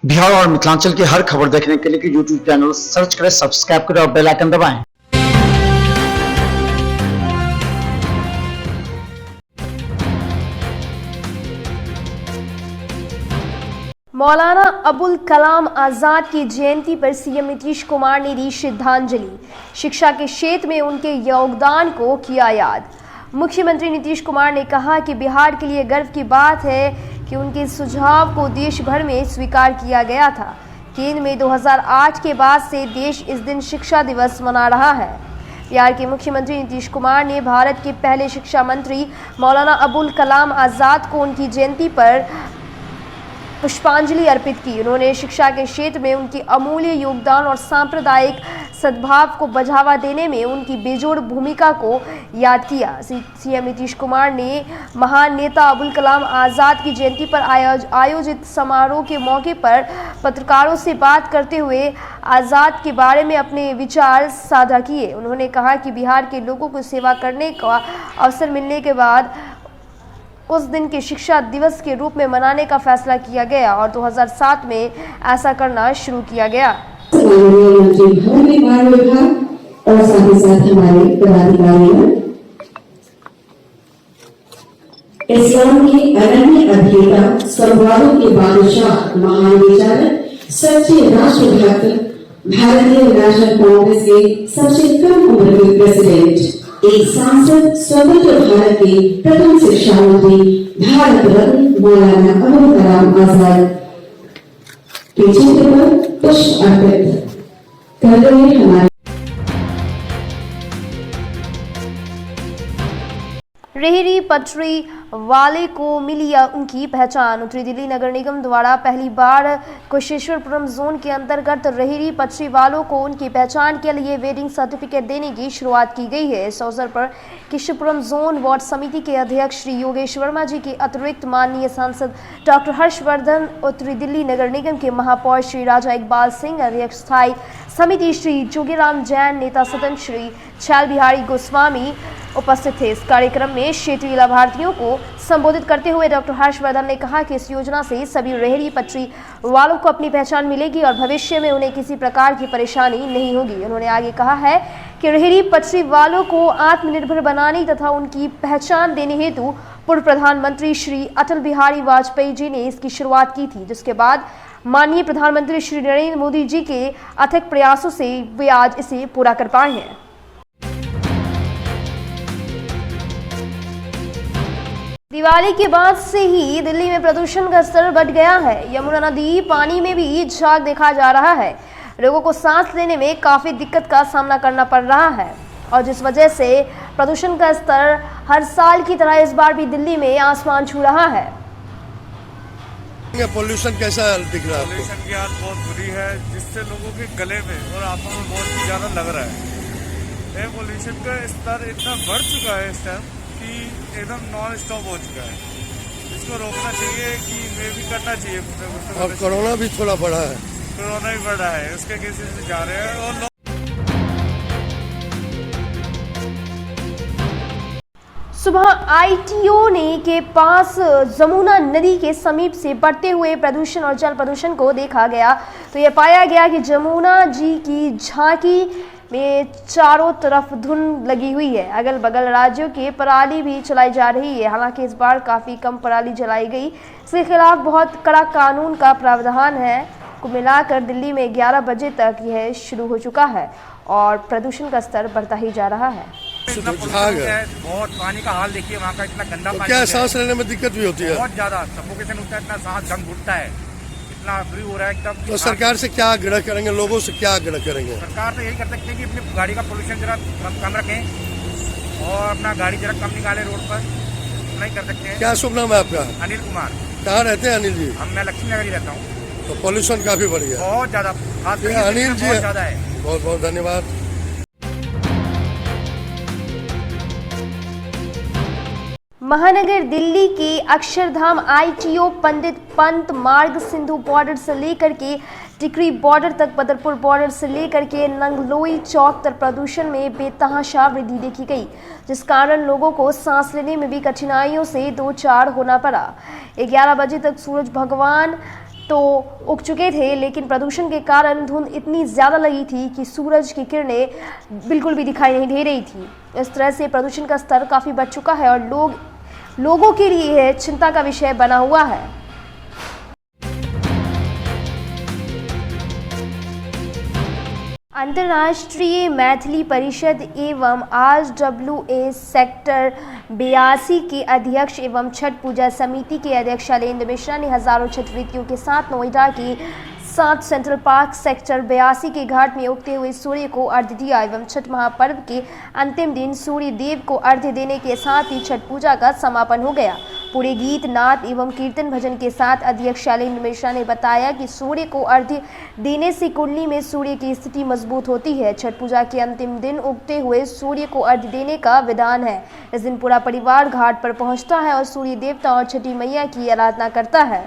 बिहार और मिथिलांचल की हर खबर देखने के लिए यूट्यूब चैनल सर्च करें, सब्सक्राइब करें और बेल आइकन दबाएं। मौलाना अबुल कलाम आजाद की जयंती पर सीएम नीतीश कुमार ने दी श्रद्धांजलि। शिक्षा के क्षेत्र में उनके योगदान को किया याद। मुख्यमंत्री नीतीश कुमार ने कहा कि बिहार के लिए गर्व की बात है कि उनके सुझाव को देश भर में स्वीकार किया गया था। केंद्र में 2008 के बाद से देश इस दिन शिक्षा दिवस मना रहा है। बिहार के मुख्यमंत्री नीतीश कुमार ने भारत के पहले शिक्षा मंत्री मौलाना अबुल कलाम आजाद को उनकी जयंती पर पुष्पांजलि अर्पित की। उन्होंने शिक्षा के क्षेत्र में उनकी अमूल्य योगदान और सांप्रदायिक सद्भाव को बढ़ावा देने में उनकी बेजोड़ भूमिका को याद किया। सीएम नीतीश कुमार ने महान नेता अबुल कलाम आजाद की जयंती पर आयोजित समारोह के मौके पर पत्रकारों से बात करते हुए आजाद के बारे में अपने विचार साझा किए। उन्होंने कहा कि बिहार के लोगों को सेवा करने का अवसर मिलने के बाद उस दिन के शिक्षा दिवस के रूप में मनाने का फैसला किया गया और 2007 में ऐसा करना शुरू किया गया। और साथ ही साथ हमारे पदाधिकारी इस्लाम के अनन्य अभिनेता, संवादों के बादशाह, महान विचारक, सच्चे राष्ट्रभक्त, भारतीय नेशनल कांग्रेस के सबसे कम उम्र के प्रेसिडेंट, एक सांसद, स्वतंत्र भारत के प्रथम शिक्षा मंत्री, भारत रत्न मौलाना अबुल कलाम आजाद के चित्र पर पुष्प अर्पित कर रहे हमारे रेहड़ी पटरी वाले को मिली उनकी पहचान। उत्तरी दिल्ली नगर निगम द्वारा पहली बार कुशेश्वरपुरम जोन के अंतर्गत रेहड़ी पटरी वालों को उनकी पहचान के लिए वेडिंग सर्टिफिकेट देने की शुरुआत की गई है। इस अवसर पर कुशेश्वरपुरम जोन वार्ड समिति के अध्यक्ष श्री योगेश वर्मा जी के अतिरिक्त माननीय सांसद डॉक्टर हर्षवर्धन, उत्तरी दिल्ली नगर निगम के महापौर श्री राजा इकबाल सिंह, अध्यक्ष स्थायी समिति श्री जोगीराम जैन, नेता सदन श्री छैल बिहारी गोस्वामी उपस्थित थे। इस कार्यक्रम में क्षेत्रीय लाभार्थियों को संबोधित करते हुए डॉक्टर हर्षवर्धन ने कहा कि इस योजना से सभी रेहड़ी पटरी वालों को अपनी पहचान मिलेगी और भविष्य में उन्हें किसी प्रकार की परेशानी नहीं होगी। उन्होंने आगे कहा है कि रेहड़ी पटरी वालों को आत्मनिर्भर बनाने तथा उनकी पहचान देने हेतु पूर्व प्रधानमंत्री श्री अटल बिहारी वाजपेयी जी ने इसकी शुरुआत की थी, जिसके बाद माननीय प्रधानमंत्री श्री नरेंद्र मोदी जी के अथक प्रयासों से वे आज इसे पूरा कर पाए हैं। दिवाली के बाद से ही दिल्ली में प्रदूषण का स्तर बढ़ गया है। यमुना नदी पानी में भी झाग देखा जा रहा है। लोगों को सांस लेने में काफी दिक्कत का सामना करना पड़ रहा है और जिस वजह से प्रदूषण का स्तर हर साल की तरह इस बार भी दिल्ली में आसमान छू रहा है। पोल्यूशन कैसा दिख रहा है? पोल्यूशन की हालत बहुत बुरी है, जिससे लोगों के गले में और आंखों में बहुत ज्यादा लग रहा है। एयर पोल्यूशन का स्तर इतना बढ़ चुका है इस टाइम कि एकदम नॉन स्टॉप हो चुका है। इसको रोकना चाहिए कि मैं भी करना चाहिए। और कोरोना भी थोड़ा बढ़ा है। कोरोना भी बढ़ा है, उसके केसेस जा रहे हैं और सुबह आईटीओ ने के पास जमुना नदी के समीप से बढ़ते हुए प्रदूषण और जल प्रदूषण को देखा गया तो यह पाया गया कि जमुना जी की झांकी में चारों तरफ धुंध लगी हुई है। अगल बगल राज्यों के पराली भी चलाई जा रही है। हालांकि इस बार काफ़ी कम पराली जलाई गई। इसके खिलाफ बहुत कड़ा कानून का प्रावधान है। को मिलाकर दिल्ली में 11 बजे तक यह शुरू हो चुका है और प्रदूषण का स्तर बढ़ता ही जा रहा है। बहुत पानी का हाल देखिए, वहाँ का इतना गंदा पानी। क्या सांस लेने में दिक्कत भी होती है? बहुत ज्यादा सफोकेशन होता है, इतना सांस दम घुटता है, इतना फ्री हो रहा है एकदम। तो सरकार से क्या आग्रह करेंगे, लोगों से क्या आग्रह करेंगे? सरकार तो यही कर सकते हैं कि अपनी गाड़ी का पोल्यूशन जरा कम रखें और अपना गाड़ी जरा कम निकाले रोड पर। नहीं कर सकते हैं। क्या शुभ नाम है आपका? अनिल कुमार। कहाँ रहते हैं अनिल जी? मैं लक्ष्मी नगर ही रहता हूँ। तो पोल्यूशन काफी बढ़ गया, बहुत ज्यादा। अनिल जी बहुत ज्यादा है। बहुत बहुत धन्यवाद। महानगर दिल्ली के अक्षरधाम आईटीओ पंडित पंत मार्ग सिंधु बॉर्डर से लेकर के टिकरी बॉर्डर तक, बदरपुर बॉर्डर से लेकर के नंगलोई चौक तक प्रदूषण में बेतहाशा वृद्धि देखी गई, जिस कारण लोगों को सांस लेने में भी कठिनाइयों से दो चार होना पड़ा। 11 बजे तक सूरज भगवान तो उग चुके थे, लेकिन प्रदूषण के कारण धुंध इतनी ज़्यादा लगी थी कि सूरज की किरणें बिल्कुल भी दिखाई नहीं दे रही थी। इस तरह से प्रदूषण का स्तर काफ़ी बढ़ चुका है और लोगों के लिए यह चिंता का विषय बना हुआ है। अंतर्राष्ट्रीय मैथिली परिषद एवं RWA सेक्टर 82 के अध्यक्ष एवं छठ पूजा समिति के अध्यक्ष शैलेंद्र मिश्रा ने हजारों छठ व्रतियों के साथ नोएडा के 7 सेंट्रल पार्क सेक्टर 82 के घाट में उगते हुए सूर्य को अर्घ्य दिया एवं छठ महापर्व के अंतिम दिन सूर्य देव को अर्घ्य देने के साथ ही छठ पूजा का समापन हो गया। पूरे गीत नाद एवं कीर्तन भजन के साथ अध्यक्ष शैलेंद्र मिश्रा ने बताया कि सूर्य को अर्घ्य देने से कुंडली में सूर्य की स्थिति मजबूत होती है। छठ पूजा के अंतिम दिन उगते हुए सूर्य को अर्घ्य देने का विधान है। इस दिन पूरा परिवार घाट पर पहुंचता है और सूर्य देवता और छठी मैया की आराधना करता है।